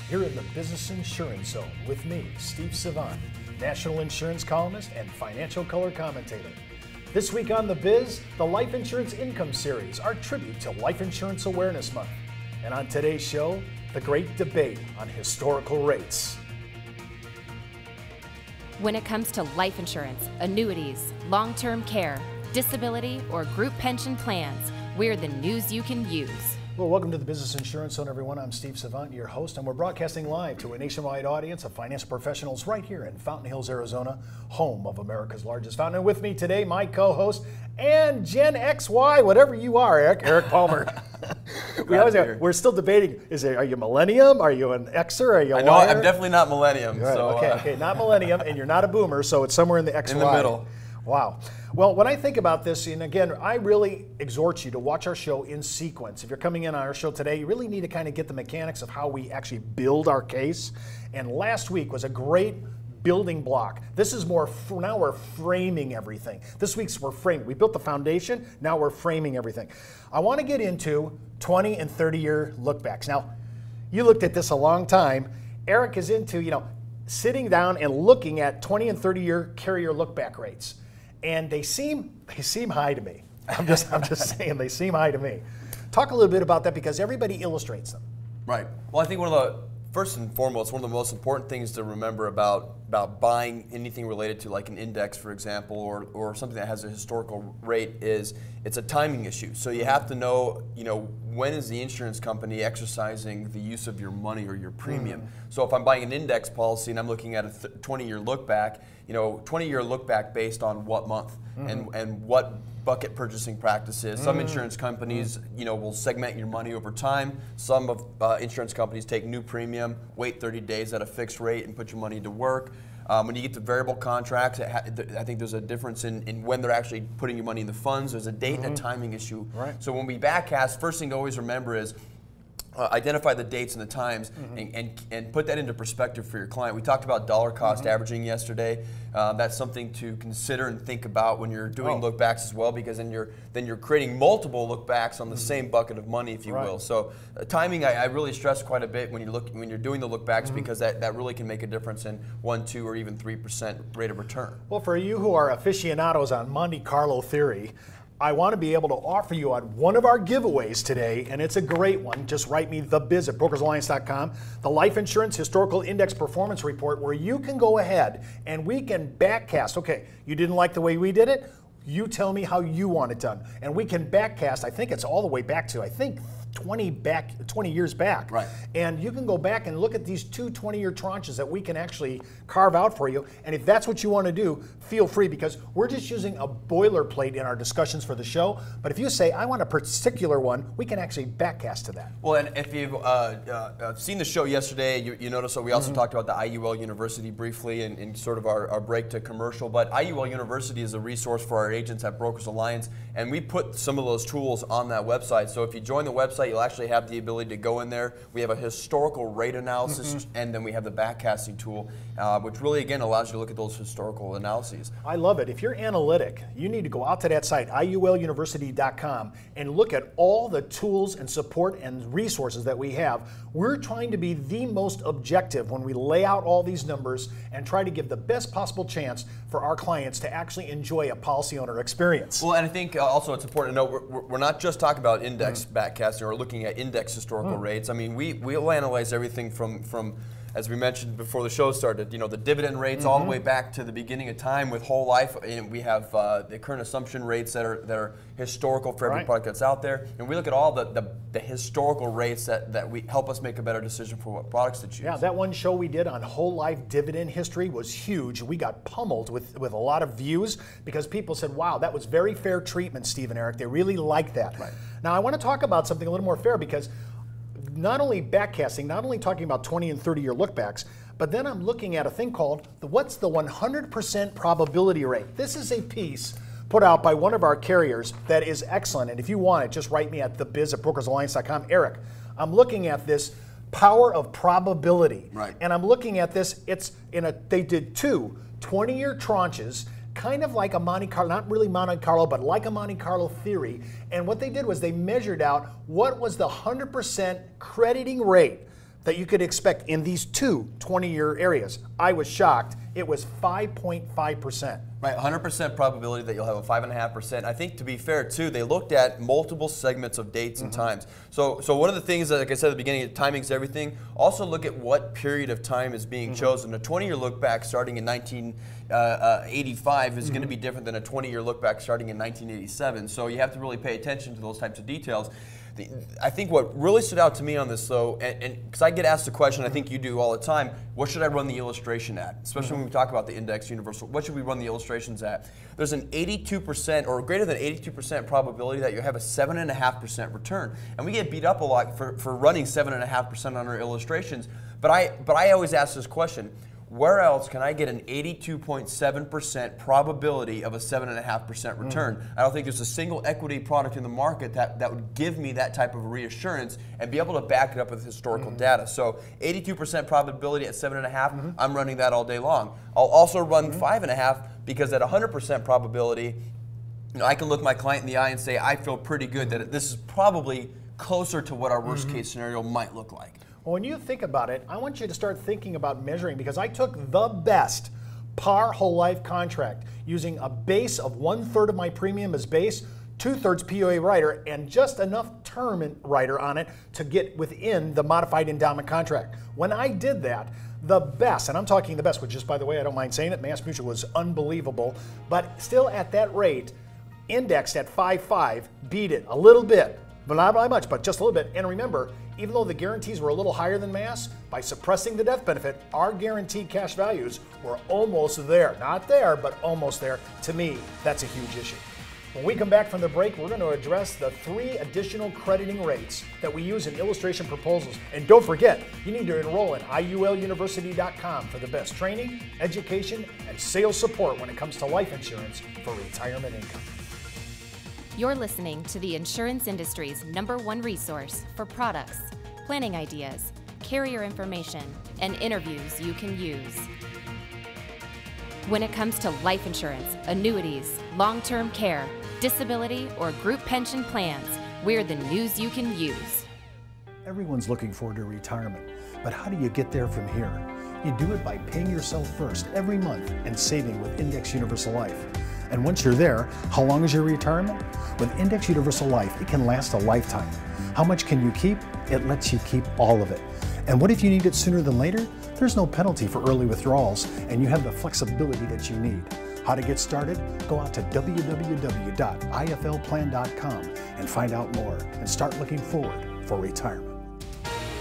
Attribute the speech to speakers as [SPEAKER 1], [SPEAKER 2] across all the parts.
[SPEAKER 1] here in the Business Insurance Zone with me, Steve Savant, national insurance columnist and financial color commentator. This week on The Biz, the Life Insurance Income Series, our tribute to Life Insurance Awareness Month. And on today's show, the great debate on historical rates.
[SPEAKER 2] When it comes to life insurance, annuities, long-term care, disability, or group pension plans, we're the news you can use.
[SPEAKER 1] Well, welcome to the Business Insurance Zone, everyone. I'm Steve Savant, your host, and we're broadcasting live to a nationwide audience of financial professionals right here in Fountain Hills, Arizona, home of America's largest fountain. And with me today, my co-host and Gen XY, whatever you are, Eric Palmer. We're still debating. Are you Millennium? Are you an Xer? Are you a
[SPEAKER 3] I know
[SPEAKER 1] Yer?
[SPEAKER 3] I'm definitely not Millennium.
[SPEAKER 1] Right,
[SPEAKER 3] so,
[SPEAKER 1] okay, not Millennium, and you're not a Boomer, so it's somewhere in the XY.
[SPEAKER 3] In the middle.
[SPEAKER 1] Wow. Well, when I think about this, and again, I really exhort you to watch our show in sequence. If you're coming in on our show today, you really need to kind of get the mechanics of how we actually build our case. And last week was a great building block. This is more, now we're framing everything. This week's we're framing. We built the foundation, now we're framing everything. I want to get into 20 and 30-year lookbacks. Now, you looked at this a long time. Eric is into, sitting down and looking at 20 and 30-year carrier lookback rates. And they seem high to me. I'm just saying they seem high to me. Talk a little bit about that because everybody illustrates them.
[SPEAKER 3] Right. Well, I think one of the first and foremost, one of the most important things to remember about buying anything related to like an index, for example, or something that has a historical rate is it's a timing issue. So you have to know, when is the insurance company exercising the use of your money or your premium. So if I'm buying an index policy and I'm looking at a 20-year look back, 20-year look back based on what month and what bucket purchasing practices. Some insurance companies, will segment your money over time. Some of insurance companies take new premium, wait 30 days at a fixed rate and put your money to work. When you get to variable contracts, I think there's a difference in when they're actually putting your money in the funds. There's a date and a timing issue.
[SPEAKER 1] Right.
[SPEAKER 3] So when we backcast, first thing to always remember is identify the dates and the times and put that into perspective for your client. We talked about dollar cost averaging yesterday. That's something to consider and think about when you're doing look backs as well, because then you're creating multiple look backs on the same bucket of money, if you will. So timing, I really stress quite a bit when you're doing the look backs because that really can make a difference in 1, 2, or even 3% rate of return.
[SPEAKER 1] Well, for you who are aficionados on Monte Carlo theory, I want to be able to offer you on one of our giveaways today, and it's a great one. Just write me thebiz at brokersalliance.com, the Life Insurance Historical Index Performance Report, where you can go ahead and we can backcast. Okay, you didn't like the way we did it? You tell me how you want it done. And we can backcast, I think it's all the way back to, 20 years back.
[SPEAKER 3] Right.
[SPEAKER 1] And you can go back and look at these two 20-year tranches that we can actually carve out for you. And if that's what you want to do, feel free, because we're just using a boilerplate in our discussions for the show. But if you say, I want a particular one, we can actually backcast to that.
[SPEAKER 3] Well, and if you've seen the show yesterday, you notice that we also talked about the IUL University briefly in sort of our break to commercial. But IUL University is a resource for our agents at Brokers Alliance, and we put some of those tools on that website. So if you join the website, you'll actually have the ability to go in there. We have a historical rate analysis, and then we have the backcasting tool, which really, again, allows you to look at those historical analyses.
[SPEAKER 1] I love it. If you're analytic, you need to go out to that site, iuluniversity.com, and look at all the tools and support and resources that we have. We're trying to be the most objective when we lay out all these numbers and try to give the best possible chance for our clients to actually enjoy a policy owner experience.
[SPEAKER 3] Well, and I think also it's important to note we're not just talking about index backcasting or looking at index historical rates. I mean, we'll analyze everything from as we mentioned before the show started, the dividend rates all the way back to the beginning of time with whole life. And we have the current assumption rates that are historical for every product that's out there. And we look at all the historical rates that we help us make a better decision for what products to choose.
[SPEAKER 1] Yeah, that one show we did on whole life dividend history was huge. We got pummeled with a lot of views because people said, wow, that was very fair treatment, Steve and Eric. They really liked that. Right. Now, I want to talk about something a little more fair, because not only backcasting, not only talking about 20 and 30-year lookbacks, but then I'm looking at a thing called what's the 100% probability rate. This is a piece put out by one of our carriers that is excellent. And if you want it, just write me at thebiz at brokersalliance.com. Eric, I'm looking at this power of probability.
[SPEAKER 3] Right.
[SPEAKER 1] And I'm looking at this, they did two 20-year tranches, kind of like a Monte Carlo, not really Monte Carlo, but like a Monte Carlo theory. And what they did was they measured out what was the 100% crediting rate that you could expect in these two 20-year areas. I was shocked. It was 5.5%.
[SPEAKER 3] Right, 100% probability that you'll have a 5.5%. I think, to be fair too, they looked at multiple segments of dates and times. So one of the things that, like I said at the beginning, timing's everything. Also look at what period of time is being chosen. A 20-year look back starting in 1985 is going to be different than a 20-year look back starting in 1987. So you have to really pay attention to those types of details. I think what really stood out to me on this, though, and because I get asked the question, I think you do all the time, what should I run the illustration at? Especially when we talk about the index universal, what should we run the illustrations at? There's an 82% or greater than 82% probability that you have a 7.5% return. And we get beat up a lot for running 7.5% on our illustrations. But I always ask this question, where else can I get an 82.7% probability of a 7.5% return? I don't think there's a single equity product in the market that would give me that type of reassurance and be able to back it up with historical data. So 82% probability at 7.5, I'm running that all day long. I'll also run 5.5 because at 100% probability, I can look my client in the eye and say, I feel pretty good that this is probably closer to what our worst case scenario might look like.
[SPEAKER 1] Well, when you think about it, I want you to start thinking about measuring, because I took the best par whole life contract using a base of 1/3 of my premium as base, 2/3 POA rider, and just enough term rider on it to get within the modified endowment contract. When I did that, the best, and I'm talking the best, which is, by the way, I don't mind saying it, Mass Mutual was unbelievable, but still at that rate, indexed at 5.5, beat it a little bit, but not by much, but just a little bit. And remember, even though the guarantees were a little higher than Mass, by suppressing the death benefit, our guaranteed cash values were almost there. Not there, but almost there. To me, that's a huge issue. When we come back from the break, we're going to address the 3 additional crediting rates that we use in illustration proposals. And don't forget, you need to enroll at iuluniversity.com for the best training, education, and sales support when it comes to life insurance for retirement income.
[SPEAKER 2] You're listening to the insurance industry's #1 resource for products, planning ideas, carrier information, and interviews you can use. When it comes to life insurance, annuities, long-term care, disability, or group pension plans, we're the news you can use.
[SPEAKER 1] Everyone's looking forward to retirement, but how do you get there from here? You do it by paying yourself first every month and saving with Index Universal Life. And once you're there, how long is your retirement? With Index Universal Life, it can last a lifetime. How much can you keep? It lets you keep all of it. And what if you need it sooner than later? There's no penalty for early withdrawals, and you have the flexibility that you need. How to get started? Go out to www.iflplan.com and find out more and start looking forward for retirement.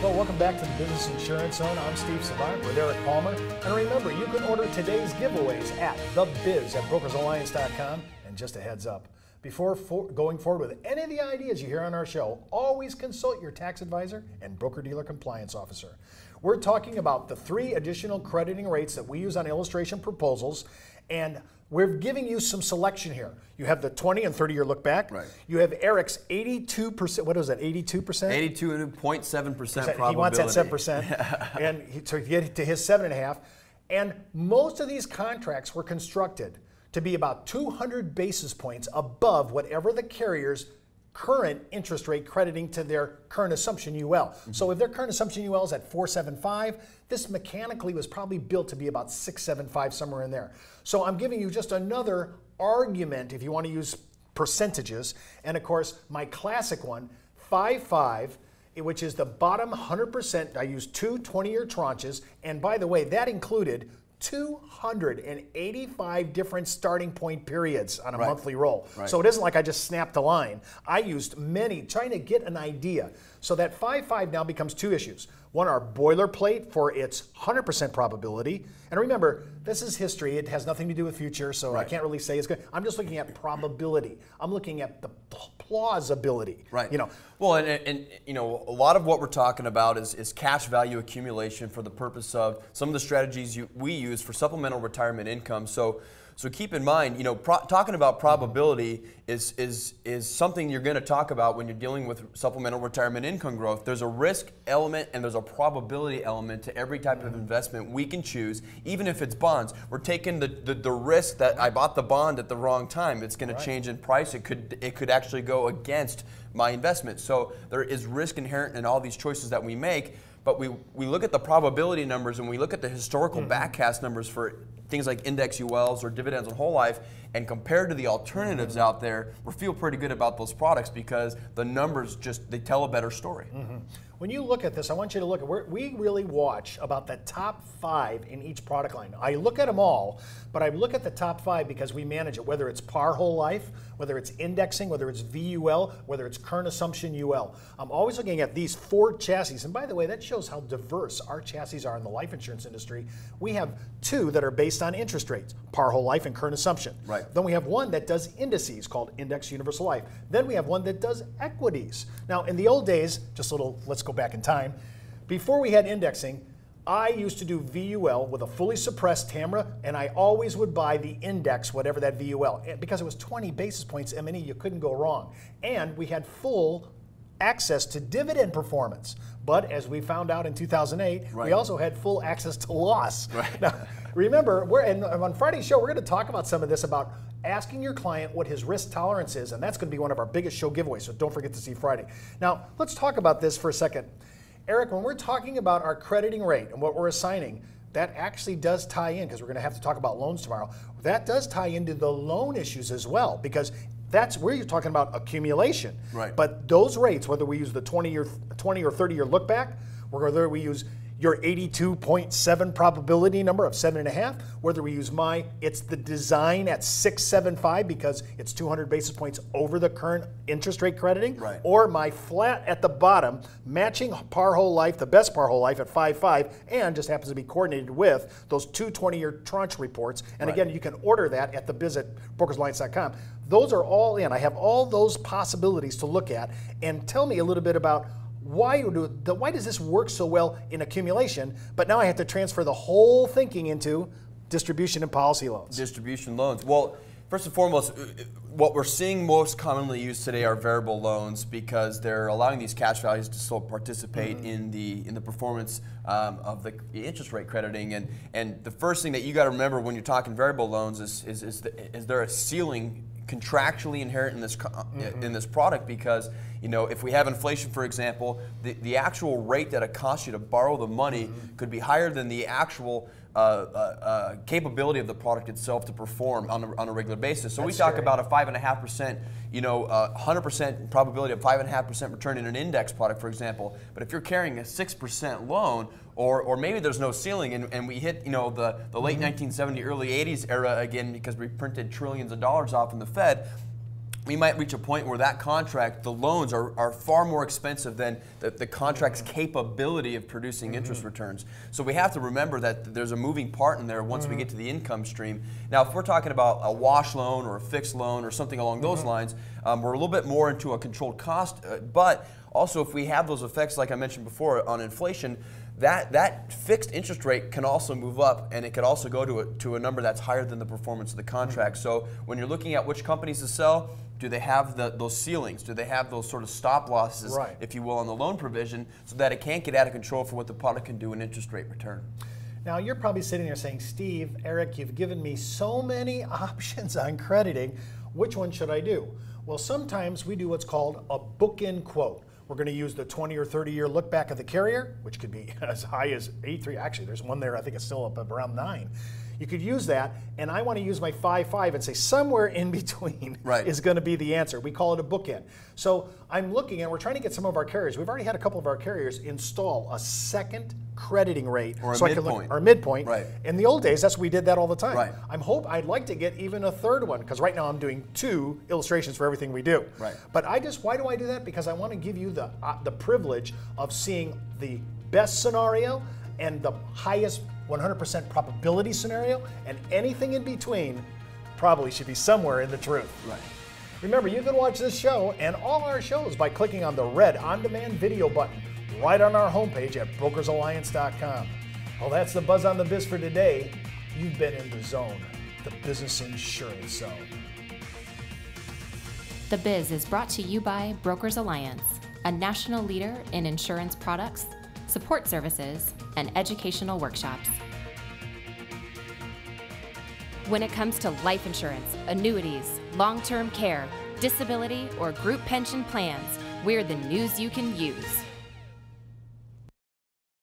[SPEAKER 1] Well, welcome back to the Business Insurance Zone. I'm Steve Savant with Eric Palmer. And remember, you can order today's giveaways at thebiz at brokersalliance.com. And just a heads up, before going forward with any of the ideas you hear on our show, always consult your tax advisor and broker-dealer compliance officer. We're talking about the 3 additional crediting rates that we use on illustration proposals, and we're giving you some selection here. You have the 20 and 30-year look back.
[SPEAKER 3] Right.
[SPEAKER 1] You have Eric's 82%. What is that? 82%.
[SPEAKER 3] 82.7% probability.
[SPEAKER 1] He wants that 7%, and to get to his 7.5. And most of these contracts were constructed to be about 200 basis points above whatever the carrier's current interest rate crediting to their current assumption UL. So if their current assumption UL is at 4.75, this mechanically was probably built to be about 6.75, somewhere in there. So I'm giving you just another argument if you want to use percentages. And of course, my classic one, 5.5, which is the bottom 100%. I used 2 20-year tranches. And by the way, that included 285 different starting point periods on a monthly roll. So it isn't like I just snapped a line. I used many, trying to get an idea. So that 5.5 now becomes 2 issues. One, our boilerplate for its 100% probability. And remember, this is history. It has nothing to do with future, so I can't really say it's good. I'm just looking at probability. I'm looking at the plausibility.
[SPEAKER 3] Right.
[SPEAKER 1] You know.
[SPEAKER 3] Well, and you know, a lot of what we're talking about is cash value accumulation for the purpose of some of the strategies we use for supplemental retirement income. So So keep in mind, talking about probability is something you're going to talk about when you're dealing with supplemental retirement income growth. There's a risk element and there's a probability element to every type of investment we can choose, even if it's bonds. We're taking the risk that I bought the bond at the wrong time. It's going to change in price. It could actually go against my investment. So there is risk inherent in all these choices that we make. But we look at the probability numbers and we look at the historical backcast numbers for things like index ULs or dividends on whole life, and compared to the alternatives out there, we feel pretty good about those products because the numbers they tell a better story.
[SPEAKER 1] When you look at this, I want you to look at, we really watch about the top 5 in each product line. I look at them all, but I look at the top 5 because we manage it, whether it's par whole life, whether it's indexing, whether it's VUL, whether it's current assumption UL. I'm always looking at these 4 chassis. And by the way, that shows how diverse our chassis are in the life insurance industry. We have 2 that are based on interest rates, par whole life and current assumption.
[SPEAKER 3] Right.
[SPEAKER 1] Then we have one that does indices called Index Universal Life. Then we have one that does equities. Now, in the old days, just a little, let's go back in time, before we had indexing, I used to do VUL with a fully suppressed TAMRA, and I always would buy the index, whatever that VUL, because it was 20 basis points M&E, you couldn't go wrong. And we had full access to dividend performance. But as we found out in 2008, we also had full access to loss. Now, remember, on Friday's show, we're going to talk about some of this, about asking your client what his risk tolerance is, and that's going to be one of our biggest show giveaways, so don't forget to see Friday. Now, let's talk about this for a second. Eric, when we're talking about our crediting rate and what we're assigning, that actually does tie in, because we're going to have to talk about loans tomorrow. That does tie into the loan issues as well, because that's where you're talking about accumulation.
[SPEAKER 3] Right.
[SPEAKER 1] But those rates, whether we use the 20 or 30-year look back, or whether we use your 82.7 probability number of 7.5, whether we use it's the design at 675 because it's 200 basis points over the current interest rate crediting, or my flat at the bottom, matching par whole life, the best par whole life at 5.5, and just happens to be coordinated with those 2 20-year tranche reports. And again, you can order that at thebiz at brokersalliance.com. Those are all in. I have all those possibilities to look at. And tell me a little bit about why does this work so well in accumulation, but now I have to transfer the whole thinking into distribution and policy loans?
[SPEAKER 3] Distribution loans. Well, first and foremost, what we're seeing most commonly used today are variable loans, because they're allowing these cash values to still participate in the performance of the interest rate crediting. And the first thing that you got to remember when you're talking variable loans is there a ceiling contractually inherent in this product? Because if we have inflation, for example, the actual rate that it costs you to borrow the money could be higher than the actual capability of the product itself to perform on a regular basis. So we talk about a 5.5%, 100% probability of 5.5% return in an index product, for example. But if you're carrying a 6% loan, or maybe there's no ceiling, and we hit the late 1970s, early 80s era again, because we printed trillions of dollars off in the Fed, we might reach a point where that contract, the loans are far more expensive than the contract's capability of producing interest returns. So we have to remember that there's a moving part in there once we get to the income stream. Now, if we're talking about a wash loan or a fixed loan or something along those lines, we're a little bit more into a controlled cost. But also, if we have those effects, like I mentioned before, on inflation, that fixed interest rate can also move up, and it could also go to a number that's higher than the performance of the contract. So when you're looking at which companies to sell, do they have those ceilings? Do they have those sort of stop losses, if you will, on the loan provision, so that it can't get out of control for what the product can do in interest rate return?
[SPEAKER 1] Now, you're probably sitting there saying, Steve, Eric, you've given me so many options on crediting. Which one should I do? Well, sometimes we do what's called a bookend quote. We're going to use the 20 or 30-year look back of the carrier, which could be as high as 8.3. Actually, there's one there, I think it's still up around 9. You could use that, and I want to use my 5.5 and say somewhere in between is going to be the answer. We call it a bookend. So I'm looking, and we're trying to get some of our carriers. We've already had a couple of our carriers install a second crediting rate,
[SPEAKER 3] or a midpoint.
[SPEAKER 1] Or midpoint. In the old days, that's we did that all the time. I'd like to get even a third one, because right now I'm doing 2 illustrations for everything we do. But why do I do that? Because I want to give you the privilege of seeing the best scenario and the highest 100% probability scenario, and anything in between probably should be somewhere in the truth. Remember, you can watch this show and all our shows by clicking on the red on-demand video button right on our homepage at brokersalliance.com. Well, that's the Buzz on the Biz for today. You've been in the zone. the Business Insurance Zone.
[SPEAKER 2] The Biz is brought to you by Brokers Alliance, a national leader in insurance products, support services, and educational workshops. When it comes to life insurance, annuities, long-term care, disability, or group pension plans, we're the news you can use.